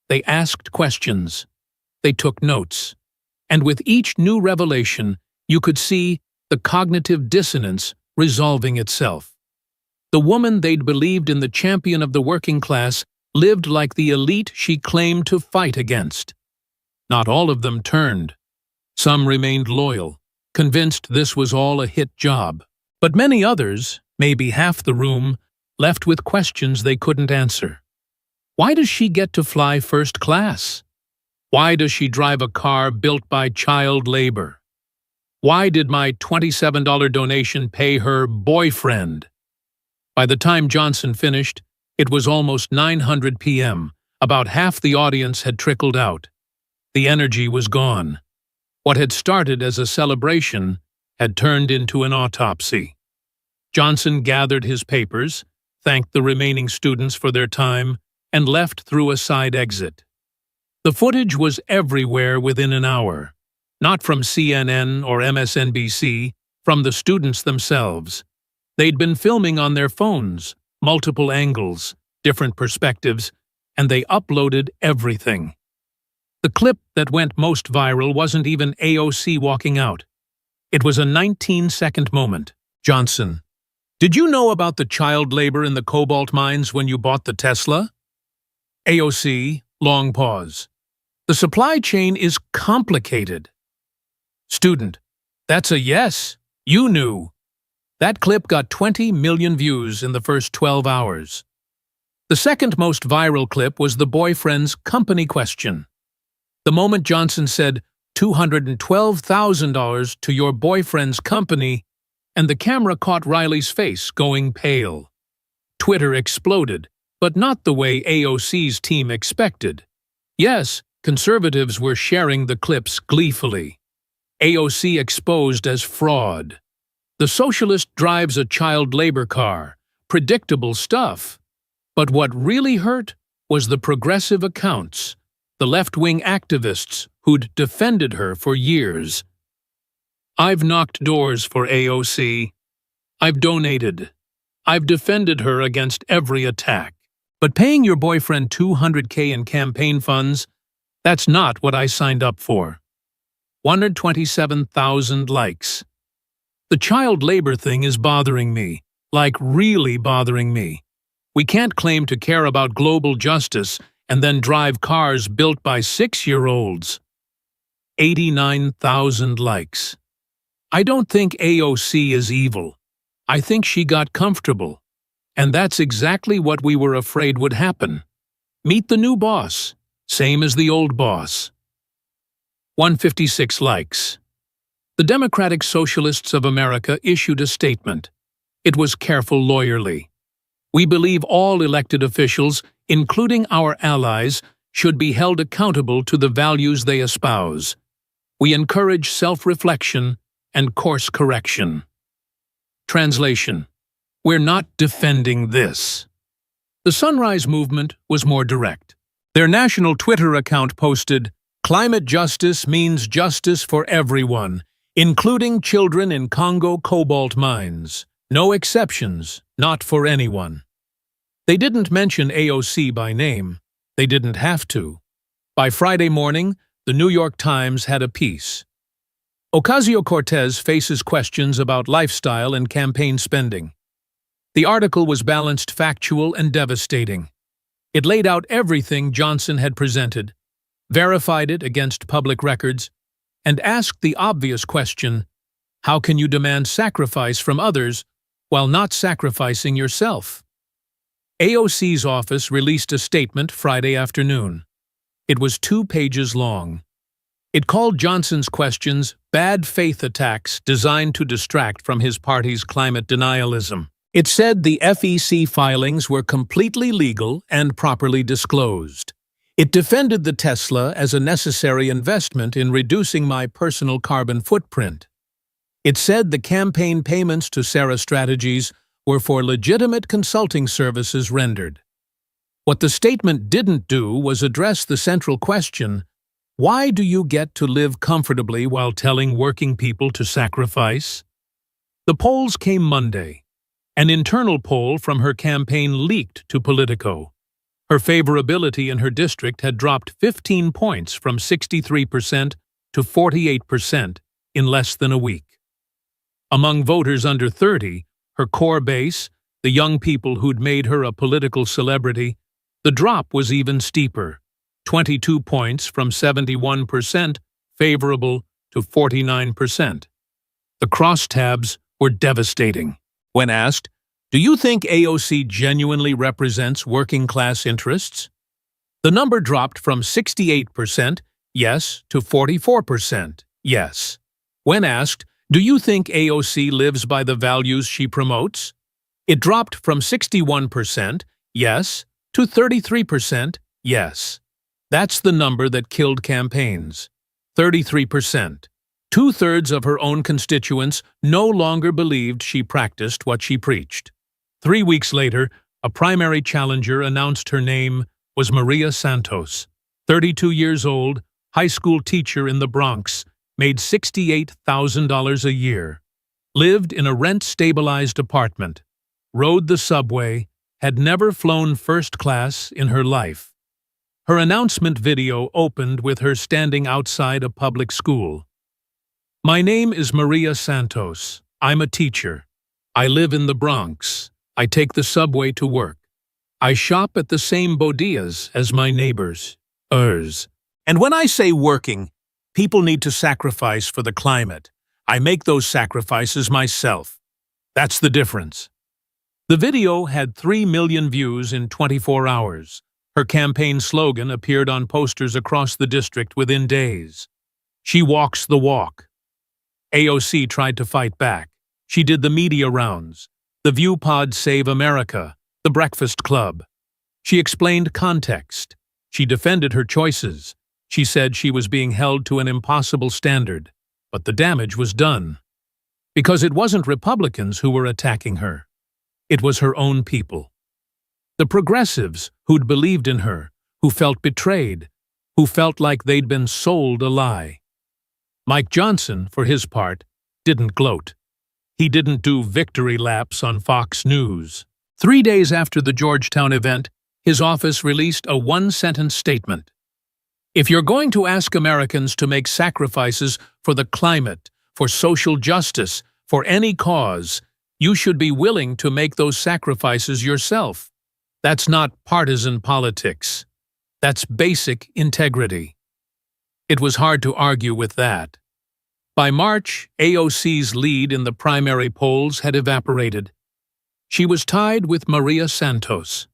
They asked questions. They took notes. And with each new revelation, you could see the cognitive dissonance resolving itself. The woman they'd believed in, the champion of the working class, lived like the elite she claimed to fight against. Not all of them turned. Some remained loyal, convinced this was all a hit job. But many others, maybe half the room, left with questions they couldn't answer. Why does she get to fly first class? Why does she drive a car built by child labor? Why did my $27 donation pay her boyfriend? By the time Johnson finished, it was almost 9:00 p.m. About half the audience had trickled out. The energy was gone. What had started as a celebration had turned into an autopsy. Johnson gathered his papers, thanked the remaining students for their time, and left through a side exit. The footage was everywhere within an hour. Not from CNN or MSNBC, from the students themselves. They'd been filming on their phones, multiple angles, different perspectives, and they uploaded everything. The clip that went most viral wasn't even AOC walking out. It was a 19-second moment. Johnson: did you know about the child labor in the cobalt mines when you bought the Tesla? AOC, long pause. The supply chain is complicated. Student: that's a yes. You knew. That clip got 20 million views in the first 12 hours. The second most viral clip was the boyfriend's company question. The moment Johnson said $212,000 to your boyfriend's company, and the camera caught Riley's face going pale. Twitter exploded, but not the way AOC's team expected. Yes, conservatives were sharing the clips gleefully. AOC exposed as fraud. The socialist drives a child labor car. Predictable stuff. But what really hurt was the progressive accounts, the left-wing activists who'd defended her for years. I've knocked doors for AOC. I've donated. I've defended her against every attack. But paying your boyfriend $200K in campaign funds, that's not what I signed up for. 127,000 likes. The child labor thing is bothering me, like really bothering me. We can't claim to care about global justice and then drive cars built by 6-year-olds. 89,000 likes. I don't think AOC is evil. I think she got comfortable. And that's exactly what we were afraid would happen. Meet the new boss, same as the old boss. 156 likes. The Democratic Socialists of America issued a statement. It was careful, lawyerly. We believe all elected officials, including our allies, should be held accountable to the values they espouse. We encourage self-reflection and course correction. Translation: we're not defending this. The Sunrise Movement was more direct. Their national Twitter account posted, "Climate justice means justice for everyone, including children in Congo cobalt mines. No exceptions, not for anyone." They didn't mention AOC by name. They didn't have to. By Friday morning, the New York Times had a piece. Ocasio-Cortez faces questions about lifestyle and campaign spending. The article was balanced, factual, and devastating. It laid out everything Johnson had presented, verified it against public records, and asked the obvious question, how can you demand sacrifice from others while not sacrificing yourself? AOC's office released a statement Friday afternoon. It was 2 pages long. It called Johnson's questions bad faith attacks designed to distract from his party's climate denialism. It said the FEC filings were completely legal and properly disclosed. It defended the Tesla as a necessary investment in reducing my personal carbon footprint. It said the campaign payments to Sarah Strategies were for legitimate consulting services rendered. What the statement didn't do was address the central question, why do you get to live comfortably while telling working people to sacrifice? The polls came Monday. An internal poll from her campaign leaked to Politico. Her favorability in her district had dropped 15 points from 63% to 48% in less than a week. Among voters under 30, her core base, the young people who'd made her a political celebrity, the drop was even steeper, 22 points from 71% favorable to 49%. The crosstabs were devastating. When asked, Do you think AOC genuinely represents working-class interests? The number dropped from 68% yes to 44% yes. When asked, do you think AOC lives by the values she promotes? It dropped from 61% yes to 33% yes. That's the number that killed campaigns. 33%. Two-thirds of her own constituents no longer believed she practiced what she preached. 3 weeks later, a primary challenger announced her name was Maria Santos. 32 years old, high school teacher in the Bronx, made $68,000 a year, lived in a rent-stabilized apartment, rode the subway, had never flown first class in her life. Her announcement video opened with her standing outside a public school. My name is Maria Santos. I'm a teacher. I live in the Bronx. I take the subway to work. I shop at the same bodegas as my neighbors. And when I say working, people need to sacrifice for the climate. I make those sacrifices myself. That's the difference. The video had 3 million views in 24 hours. Her campaign slogan appeared on posters across the district within days. She walks the walk. AOC tried to fight back. She did the media rounds. The View Pod Save America, The Breakfast Club. She explained context. She defended her choices. She said she was being held to an impossible standard, but the damage was done. Because it wasn't Republicans who were attacking her. It was her own people. The progressives who'd believed in her, who felt betrayed, who felt like they'd been sold a lie. Mike Johnson, for his part, didn't gloat. He didn't do victory laps on Fox News. 3 days after the Georgetown event, his office released a one-sentence statement. If you're going to ask Americans to make sacrifices for the climate, for social justice, for any cause, you should be willing to make those sacrifices yourself. That's not partisan politics. That's basic integrity. It was hard to argue with that. By March, AOC's lead in the primary polls had evaporated. She was tied with Maria Santos.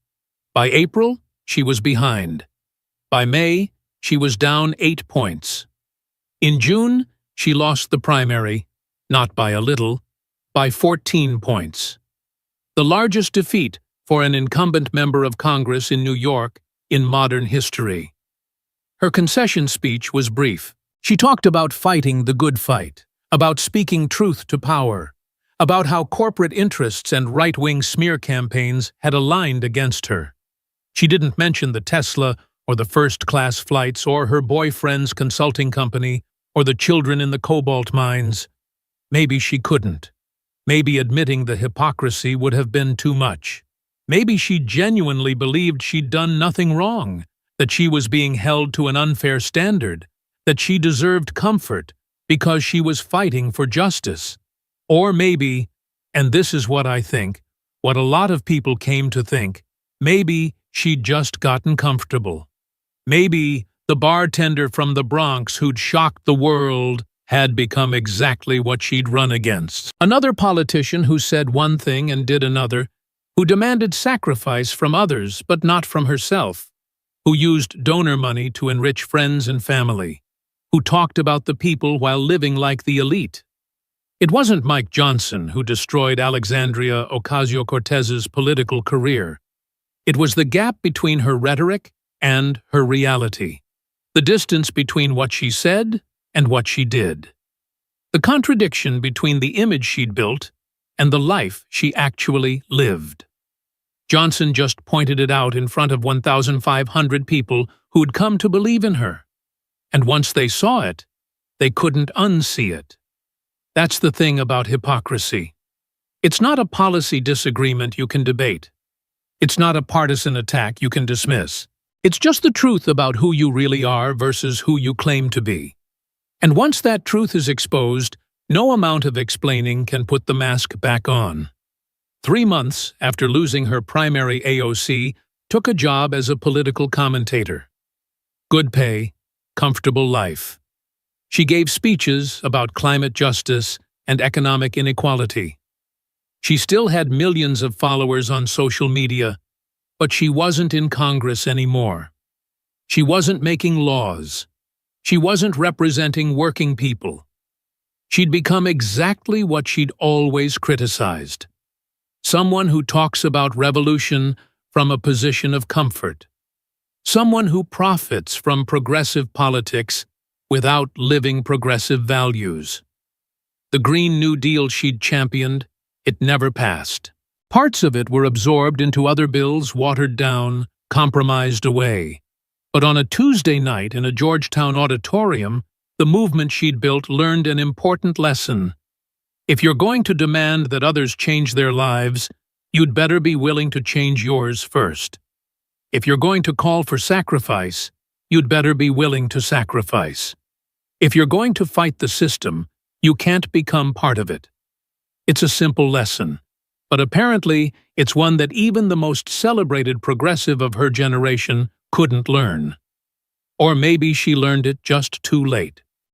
By April, she was behind. By May, she was down 8 points. In June, she lost the primary, not by a little, by 14 points. The largest defeat for an incumbent member of Congress in New York in modern history. Her concession speech was brief. She talked about fighting the good fight, about speaking truth to power, about how corporate interests and right-wing smear campaigns had aligned against her. She didn't mention the Tesla or the first-class flights or her boyfriend's consulting company or the children in the cobalt mines. Maybe she couldn't. Maybe admitting the hypocrisy would have been too much. Maybe she genuinely believed she'd done nothing wrong, that she was being held to an unfair standard, that she deserved comfort because she was fighting for justice. Or maybe, and this is what I think, what a lot of people came to think, maybe she'd just gotten comfortable. Maybe the bartender from the Bronx who'd shocked the world had become exactly what she'd run against. Another politician who said one thing and did another, who demanded sacrifice from others but not from herself, who used donor money to enrich friends and family, who talked about the people while living like the elite. It wasn't Mike Johnson who destroyed Alexandria Ocasio-Cortez's political career. It was the gap between her rhetoric and her reality, the distance between what she said and what she did, the contradiction between the image she'd built and the life she actually lived. Johnson just pointed it out in front of 1,500 people who'd come to believe in her. And once they saw it, they couldn't unsee it. That's the thing about hypocrisy. It's not a policy disagreement you can debate. It's not a partisan attack you can dismiss. It's just the truth about who you really are versus who you claim to be. And once that truth is exposed, no amount of explaining can put the mask back on. 3 months after losing her primary, AOC took a job as a political commentator. Good pay, comfortable life. She gave speeches about climate justice and economic inequality. She still had millions of followers on social media, but she wasn't in Congress anymore. She wasn't making laws. She wasn't representing working people. She'd become exactly what she'd always criticized. Someone who talks about revolution from a position of comfort. Someone who profits from progressive politics without living progressive values. The Green New Deal she'd championed, it never passed. Parts of it were absorbed into other bills, watered down, compromised away. But on a Tuesday night in a Georgetown auditorium, the movement she'd built learned an important lesson. If you're going to demand that others change their lives, you'd better be willing to change yours first. If you're going to call for sacrifice, you'd better be willing to sacrifice. If you're going to fight the system, you can't become part of it. It's a simple lesson, but apparently it's one that even the most celebrated progressive of her generation couldn't learn. Or maybe she learned it just too late.